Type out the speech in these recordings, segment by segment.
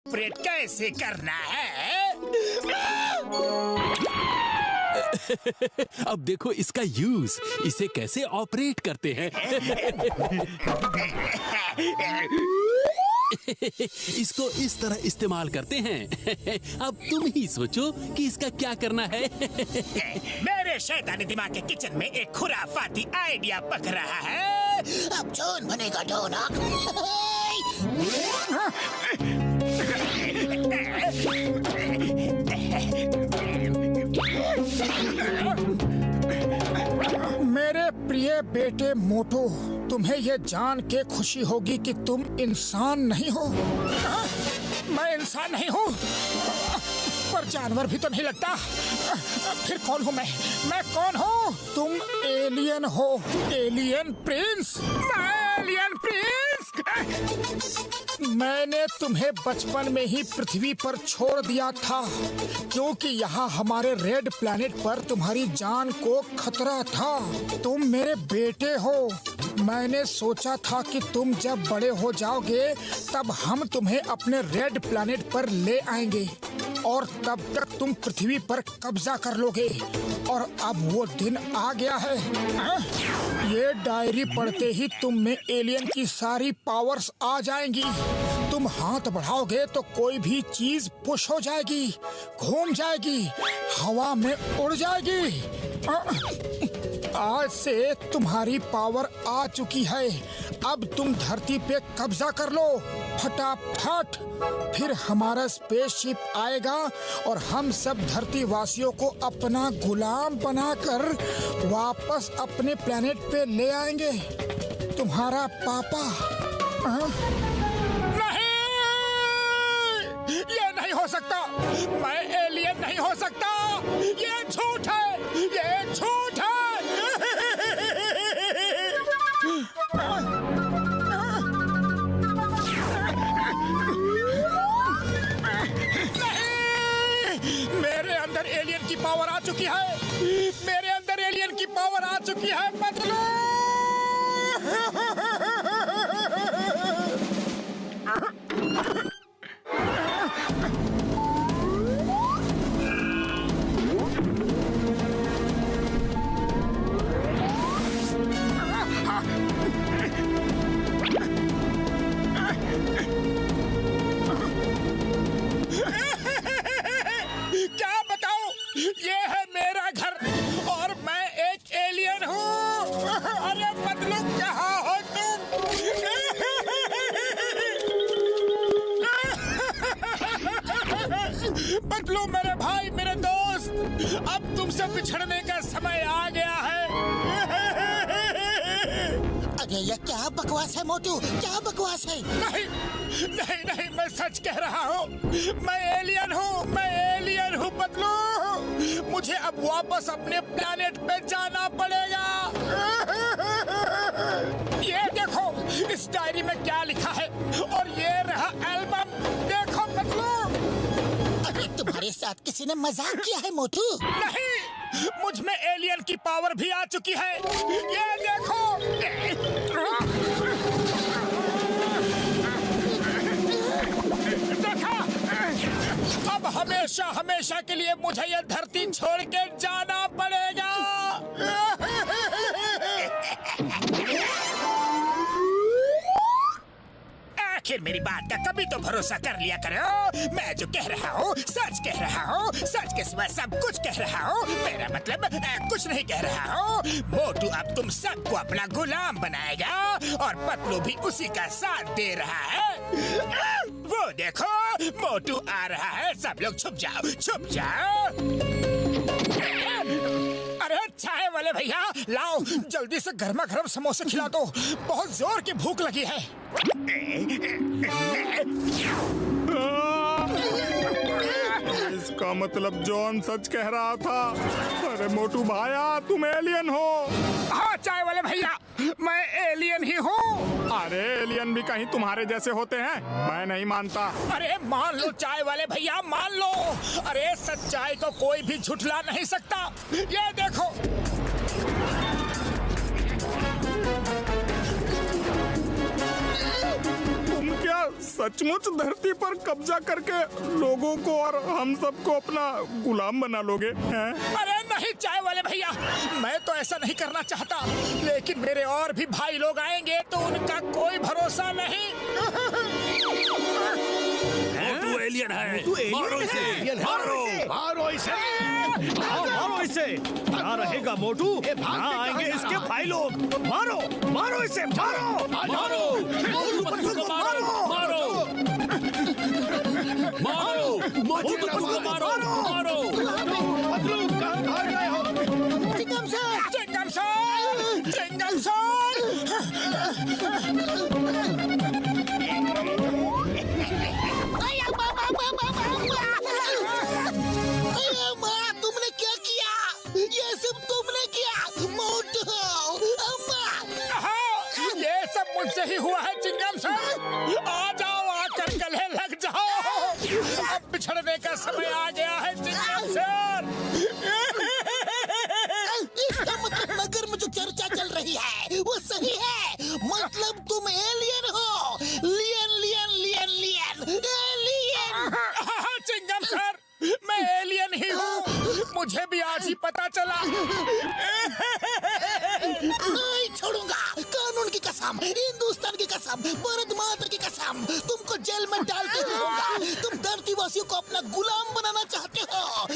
Operate कैसे करना है। अब देखो इसका यूज, इसे कैसे ऑपरेट करते हैं। इसको इस तरह इस्तेमाल करते हैं। अब तुम ही सोचो कि इसका क्या करना है। मेरे शैतानी दिमाग के किचन में एक खुराफाती आइडिया पक रहा है। अब जॉन बनेगा डोना। मेरे प्रिय बेटे मोटू, तुम्हें यह जान के खुशी होगी कि तुम इंसान नहीं हो। मैं इंसान नहीं हूँ, पर जानवर भी तो नहीं लगता। फिर कौन हूँ मैं कौन हूँ? तुम एलियन हो, एलियन प्रिंस। मैं एलियन प्रिंस। मैंने तुम्हें बचपन में ही पृथ्वी पर छोड़ दिया था, क्योंकि यहाँ हमारे रेड प्लैनेट पर तुम्हारी जान को खतरा था। तुम मेरे बेटे हो। मैंने सोचा था कि तुम जब बड़े हो जाओगे तब हम तुम्हें अपने रेड प्लैनेट पर ले आएंगे और तब तक तुम पृथ्वी पर कब्जा कर लोगे। और अब वो दिन आ गया है। ये डायरी पढ़ते ही तुम में एलियन की सारी पावर्स आ जाएंगी। तुम हाथ बढ़ाओगे तो कोई भी चीज पुश हो जाएगी, घूम जाएगी, हवा में उड़ जाएगी। आज से तुम्हारी पावर आ चुकी है। अब तुम धरती पे कब्जा कर लो फटाफट। फिर हमारा स्पेसशिप आएगा और हम सब धरती वासियों को अपना गुलाम बनाकर वापस अपने प्लेनेट पे ले आएंगे। तुम्हारा पापा। नहीं, ये नहीं हो सकता। मैं एलियन नहीं हो सकता। ये झूठ है, ये झूठ है। मेरे अंदर एलियन की पावर आ चुकी है। मेरे अंदर एलियन की पावर आ चुकी है। बदलो। क्या बताऊं? ये है मेरा घर और मैं एक एलियन हूँ। अरे बदलो, कहाँ हो तुम? बदलो मेरे भाई, मेरे दोस्त, अब तुमसे बिछड़ने का समय आ गया है। अरे ये क्या बकवास है मोटू, क्या बकवास है? नहीं नहीं नहीं, मैं सच कह रहा हूँ। मैं एलियन हूँ, मैं एलियन हूँ बदलू। मुझे अब वापस अपने प्लेनेट पे जाना पड़ेगा। ये देखो इस डायरी में क्या लिखा है, और ये रहा एल्बम। देखो बदलू। अरे तुम्हारे साथ किसी ने मजाक किया है मोटू? नहीं, मुझ में एलियन की पावर भी आ चुकी है। ये देखो। देखा? अब हमेशा हमेशा के लिए मुझे यह धरती छोड़ के जाना पड़ेगा। आखिर मेरी बात का कभी तो भरोसा कर लिया करो। मैं जो कह रहा हूँ सच कह रहा हूँ, सच के सिवा सब कुछ कह रहा हूँ। मेरा मतलब कुछ नहीं कह रहा हूँ। मोटू अब तुम सबको अपना गुलाम बनाएगा और पतलू भी उसी का साथ दे रहा है। वो देखो मोटू आ रहा है। सब लोग छुप जाओ, छुप जाओ। अरे चाय वाले भैया, लाओ जल्दी से गर्मा गर्म समोसे खिला दो। बहुत जोर की भूख लगी है। इसका मतलब जॉन सच कह रहा था। अरे मोटू भाया, तुम एलियन हो। हाँ चाय वाले भैया, मैं एलियन ही हूँ। अरे एलियन भी कहीं तुम्हारे जैसे होते हैं? मैं नहीं मानता। अरे मान लो चाय वाले भैया, मान लो। अरे सच्चाई को कोई भी झुठला नहीं सकता। ये देखो। तुम क्या सचमुच धरती पर कब्जा करके लोगों को और हम सबको अपना गुलाम बना लोगे हैं? अरे नहीं चाय वाले भैया, मैं तो ऐसा नहीं करना चाहता, लेकिन मेरे और भी भाई लोग आएंगे तो उनका कोई भरोसा नहीं। मोटू एलियन है, मारो इसे, मारो इसे, मारो इसे। ना रहेगा मोटू, ना आएंगे इसके भाई लोग। मारो मारो इसे, मारो मारो मोटू पतलू को मारो, मारो मारो मोटू पतलू को मारो, मारो। पतलू कहाँ भाग गए हो? Chewing gum sir, chewing gum sir, chewing gum sir. तुमने क्या किया? ये सब तुमने किया मोटू। ये सब मुझसे ही हुआ है चिंगम सर। आ जाओ, आकर गले लग जाओ। अब बिछड़ने का समय आ गया है चिंगम सर। इसका मतलब नगर में जो चर्चा चल रही है वो सही है। मतलब तुम एलियन हो। लियन लियन लियन लियन एलियन। चिंगम सर, मैं एलियन ही हूँ। मुझे भी आज ही पता चला। नहीं छोड़ूंगा। कानून की कसम, हिंदुस्तान की कसम, भारत माता की कसम, तुमको जेल में डाल के रहूंगा। तुम धरती वासियों को अपना गुलाम बनाना चाहते हो।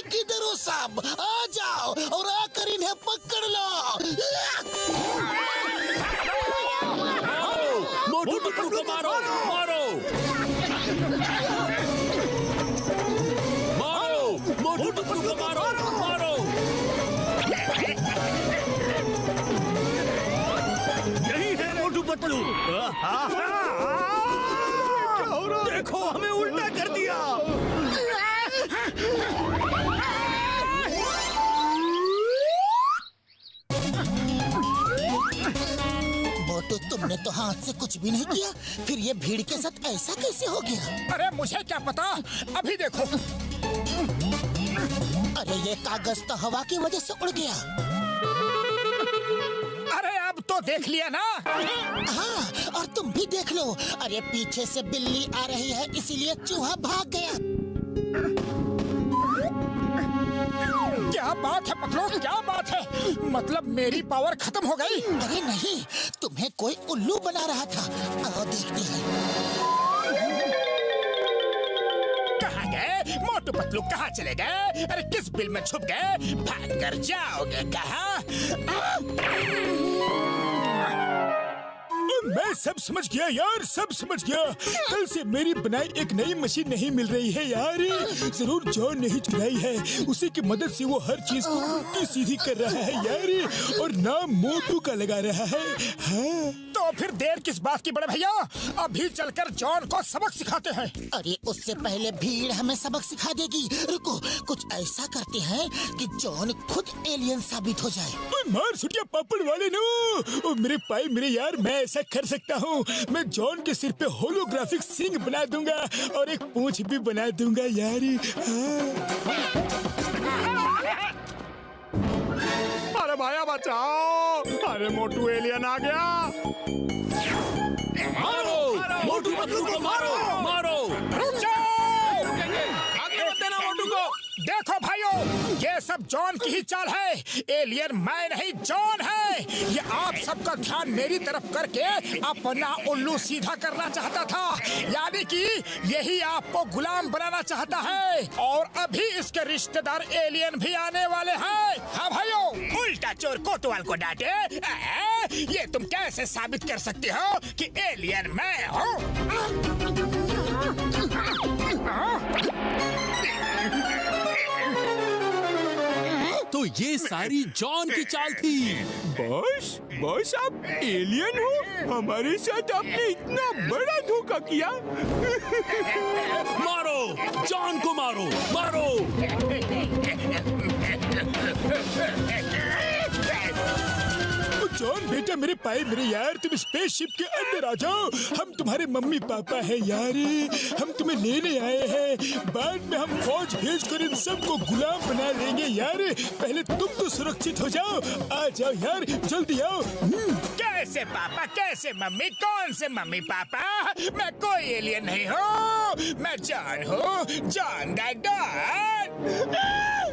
किधर हो सब? आ जाओ और आकर इन्हें पकड़ लो। मोटू पतलू को मारो, मारो मारो मोटू पतलू को मारो, मारो। यही है मोटू पतलू। देखो हमें उल्टा कर दिया। मोटू, तुमने तो हाथ से कुछ भी नहीं किया, फिर ये भीड़ के साथ ऐसा कैसे हो गया? अरे मुझे क्या पता, अभी देखो। अरे ये कागज तो हवा की वजह से उड़ गया। अरे अब तो देख लिया ना। हाँ, और तुम भी देख लो। अरे पीछे से बिल्ली आ रही है, इसीलिए चूहा भाग गया। क्या बात है पतलू, क्या बात है? मतलब मेरी पावर खत्म हो गई? अरे नहीं, तुम्हें कोई उल्लू बना रहा था। आओ देखते हैं। कहाँ गए मोटू पतलू, कहाँ चले गए? अरे किस बिल में छुप गए? भाग कर जाओगे कहाँ? मैं सब समझ गया यार, सब समझ गया। कल से मेरी बनाई एक नई मशीन नहीं मिल रही है यार। जरूर जॉन नहीं चुराई है, उसी की मदद से वो हर चीज को उल्टी सीधी कर रहा है यार, और नाम मोटू का लगा रहा है। हाँ। तो फिर देर किस बात की बड़े भैया, अभी चलकर जॉन को सबक सिखाते हैं। अरे उससे पहले भीड़ हमें सबक सिखा देगी। रुको, कुछ ऐसा करते हैं कि जॉन खुद एलियन साबित हो जाए। मार छुटिया पापड़ वाले नो, मेरे पाई मेरे यार, मैं ऐसा कर सकता हूँ। मैं जॉन के सिर पे होलोग्राफिक सींग बना दूंगा और एक पूंछ भी बना दूंगा यार। अरे भाया बचाओ! अरे मोटू एलियन आ गया। मारो मोटू पतलू को, मारो मारो। रुक जाओ! आगे मत देना मोटू को। देखो भाइयों, ये सब जॉन की ही चाल है। एलियन मैं नहीं, जॉन है। ये आप सबका ध्यान मेरी तरफ करके अपना उल्लू सीधा करना चाहता था, यानी कि यही आपको गुलाम बनाना चाहता है। और अभी इसके रिश्तेदार एलियन भी आने वाले हैं। हाँ भाइयों, उल्टा चोर कोतवाल को डांटे। ये तुम कैसे साबित कर सकते हो कि एलियन मैं हूँ? तो ये सारी जॉन की चाल थी। बस आप एलियन हो? हमारे साथ आपने इतना बड़ा धोखा किया। मारो जॉन को, मारो मारो। जॉन बेटा, मेरे पाए मेरे यार, तुम स्पेसशिप के अंदर आ जाओ। हम तुम्हारे मम्मी पापा हैं यार, हम तुम्हें लेने आए हैं। बाद में हम फौज भेजकर इन सबको गुलाम बना लेंगे यार। पहले तुम तो सुरक्षित हो जाओ। आ जाओ यार, जल्दी आओ। कैसे पापा, कैसे मम्मी, कौन से मम्मी पापा? मैं कोई एलियन नहीं हूँ, मैं जॉन हूँ, जॉन द डॉन।